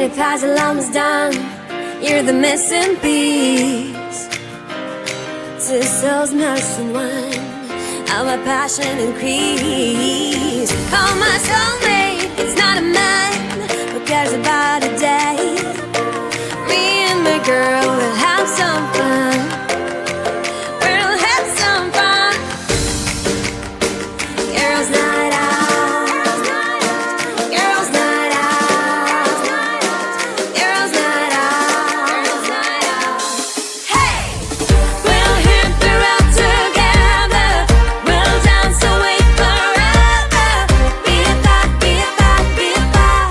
puzzle almost done. You're the missing piece. Two souls merged in one. How my passion increase. Call my soulmate. It's not a man who cares about a day. Me and my girl will have some fun. We'll have some fun. Girls' night out. Girls' night out. Girls' night out. Hey! We'll hit the road together. We'll dance away forever. Be a part, be a part, be a part.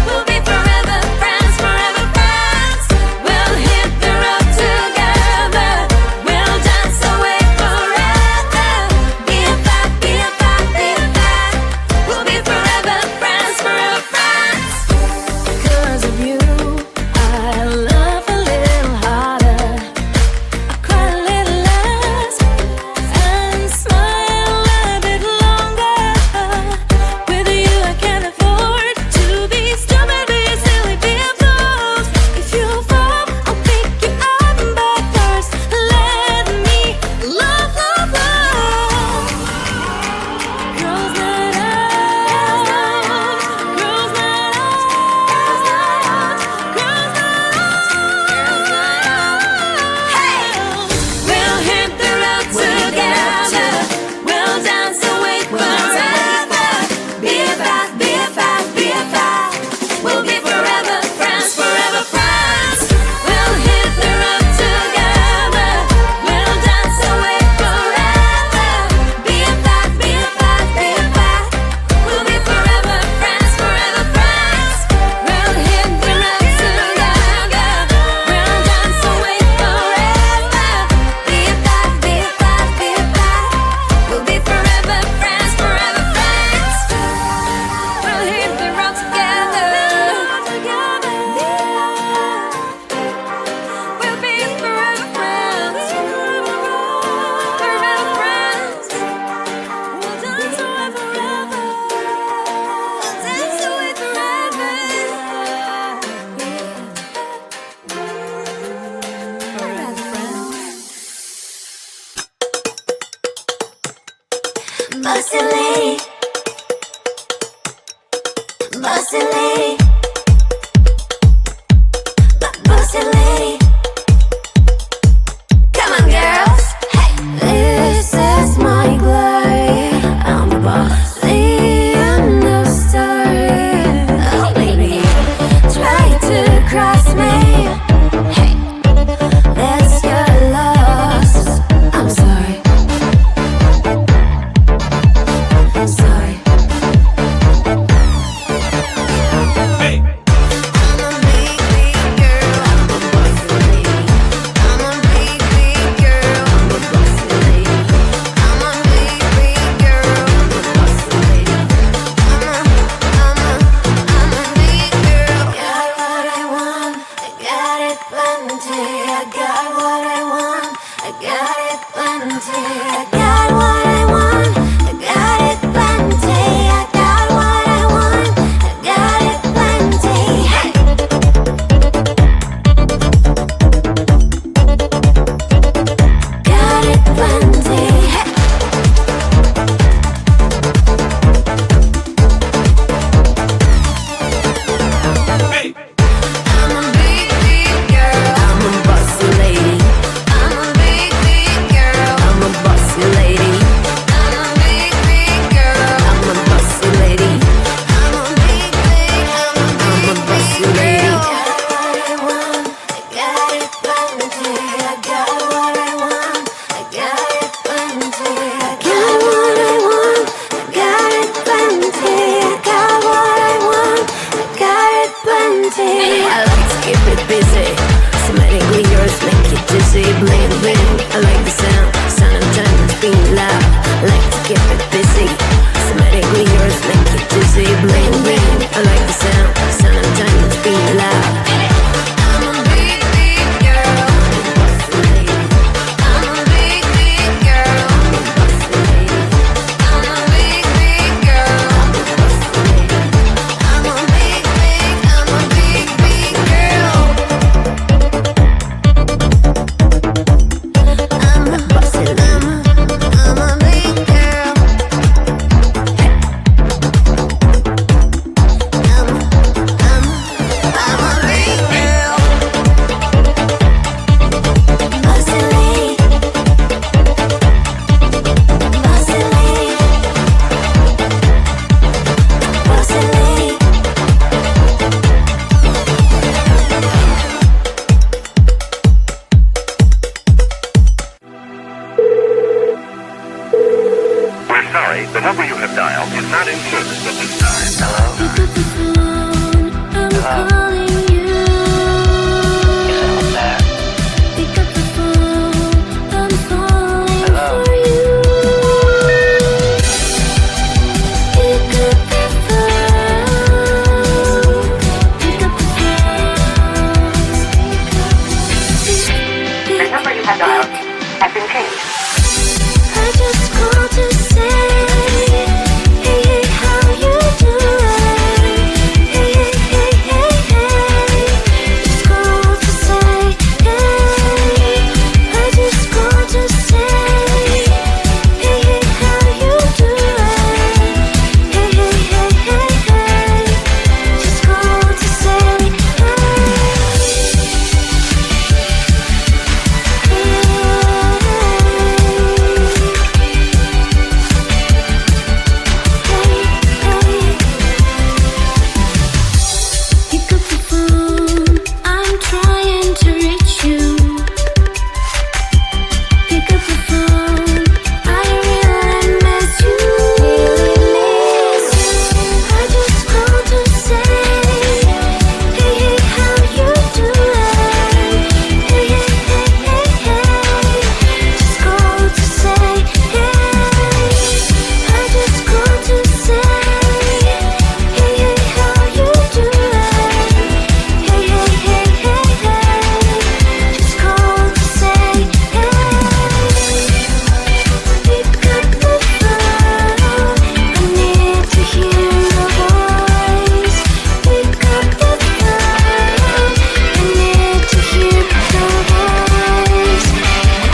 We'll be forever friends, forever friends. We'll hit the road together. We'll dance away forever. Be a part, be a part, be a part. We'll be forever friends, forever friends. Because of you, I laugh a little harder. I cry a little less and smile a bit longer. With you I can afford to be stupid, be silly, be a fool. If you fall, I'll pick you up back first. Let me love, love, love. Girls' night out. Girls' night out. Girls' night out. Hey! We'll hit the road together. We'll dance away forever. Be a fast, be a fast, be a fast. We'll be forever friends, forever friends. We'll hit the road together. We'll dance away forever. Be a fast, be a fast, be a fast. We'll be forever friends, forever friends. We'll hit the road together. We'll dance away forever. Be a fast, be a fast, be a fast. We'll be forever friends, forever friends. We'll hit the road together. We'll be forever friends, forever friends. We'll dance away forever. Dance away forever. Forever friends. Bossy lady, bossy lady, bossy lady. Come on, girls. Hey, this is my glory. I'm the boss. The end of story. Oh, baby, try to cross me. Hey, that's your loss. I'm sorry. Sorry. sorry, the number you have dialed is not in service at this time. Hello? Pick up the phone, I'm calling you. Is anyone there? Pick up the phone, I'm falling for you. Pick up the phone, pick up the phone. The number you have dialed has been changed. I just called to say, hey, hey, how you doing? Hey, hey, hey, hey, hey. Just called to say, hey. I just called to say, hey, hey, how you doing? Hey, hey, hey, hey, hey. Just called to say, pick up the phone, I'm trying to reach you. Pick up the phone, I really miss you. I just called to say, hey, hey, how you doing? Hey, hey, hey, hey, hey. Just called to say, hey. I just called to say, hey, hey, how you doing? Hey, hey, hey, hey, hey. Just called to say, hey. Pick up the phone, I need to hear your voice. Pick up the phone, I need to hear your voice.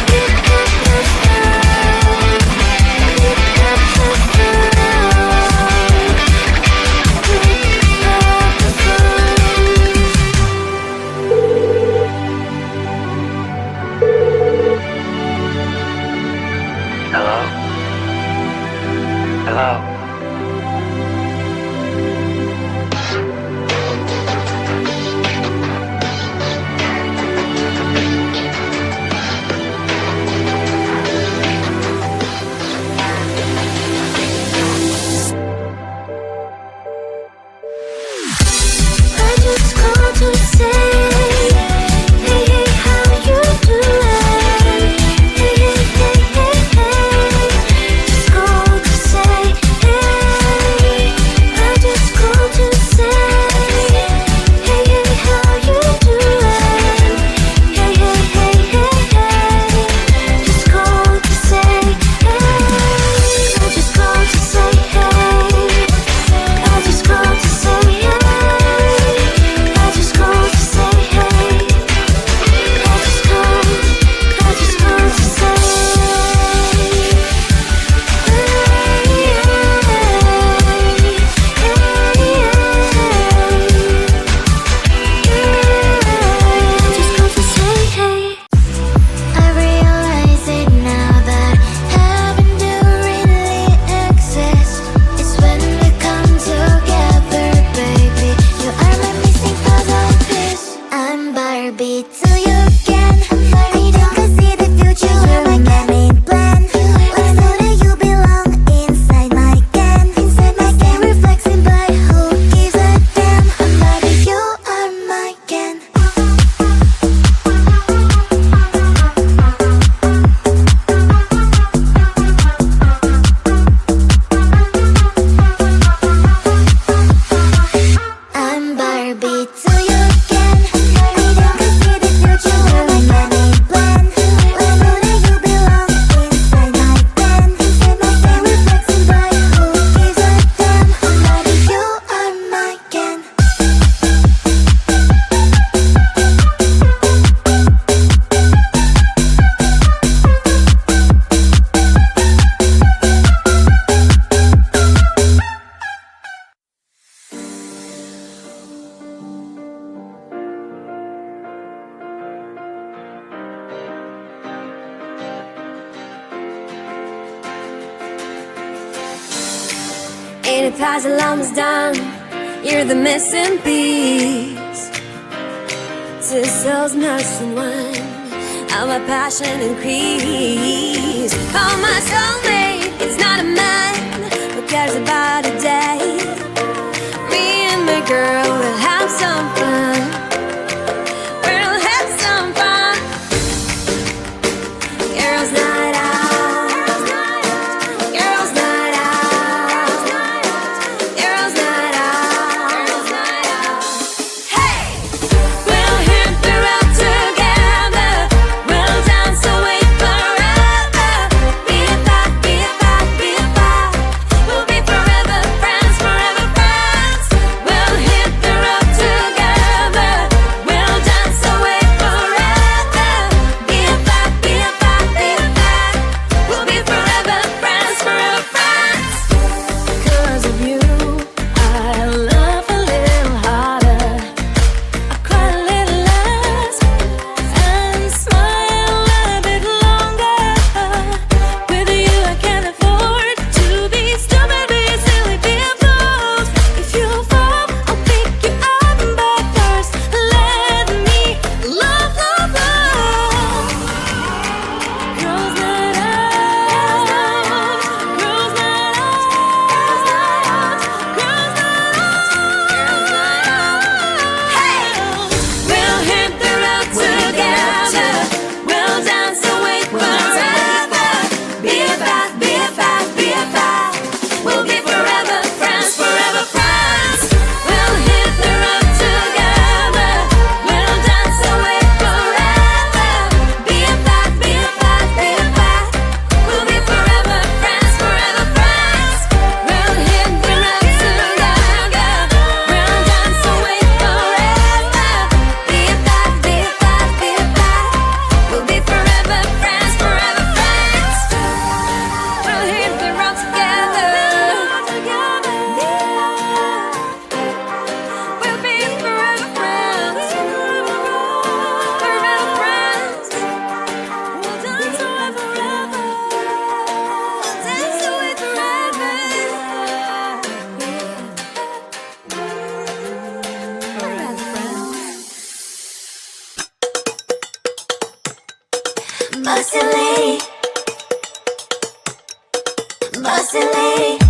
Pick up the phone, pick up the phone, Hello? Hello? I just called to say, hey, hey, how you doing? Hey, hey, hey, hey, hey. Just called to say, hey. I just called to say, hey, hey, how you doing? Hey, hey, hey, hey, hey. Just called to say, hey. I just called to say, hey. I just called to say, hey. I just called to say, hey. I just called to say, hey. I realize it now that heaven do really exist. It's when we come together, baby. You are my missing puzzle piece. I'm Barbie till you again. I don't see the future. You're my main plan. Let's know that you belong inside my can. Inside my can, reflexing by who gives a damn. I'm Barbie, you are my can. I'm Barbie till you again. I don't see the future. You're my main plan. Let's know that you belong inside my can. Inside my can, reflexing by who gives a damn. I'm Barbie, you are my can. Ain't a puzzle almost done. You're the missing piece. Two souls merged in one. How my passion increase. Oh, my soulmate, it's not a man. cares about a date? Me and my girl will have some fun. We'll have some fun. Girls' night out. Girls' night out. Girls' night out. Hey! We'll hit the road together. We'll dance away forever. BFF, BFF, BFF. We'll be forever friends, forever friends. We'll hit the road together. We'll dance away forever. BFF, BFF, BFF. We'll be forever friends, forever friends. 'Cause of you, I love a little harder. I cry a little less and smile a bit longer. With you, I can afford to be stupid, be silly, be a fool. If you fall, I'll pick you up, but first let me love, love, love. Girls' night out. Girls' night out. Girls' night out. Hey! We'll hit the road together. We'll dance away forever. BFF, BFF, BFF. We'll be forever friends, forever friends. We'll hit the road together. We'll dance away forever. BFF, BFF, BFF. We'll be forever friends, forever friends. We'll hit the road together. We'll dance away forever. BFF, BFF, BFF. We'll be forever friends, forever friends. We'll hit the road together. We'll be forever friends, forever friends. We'll dance away forever. We'll dance away forever. Forever friends. Bossy lady, bossy lady.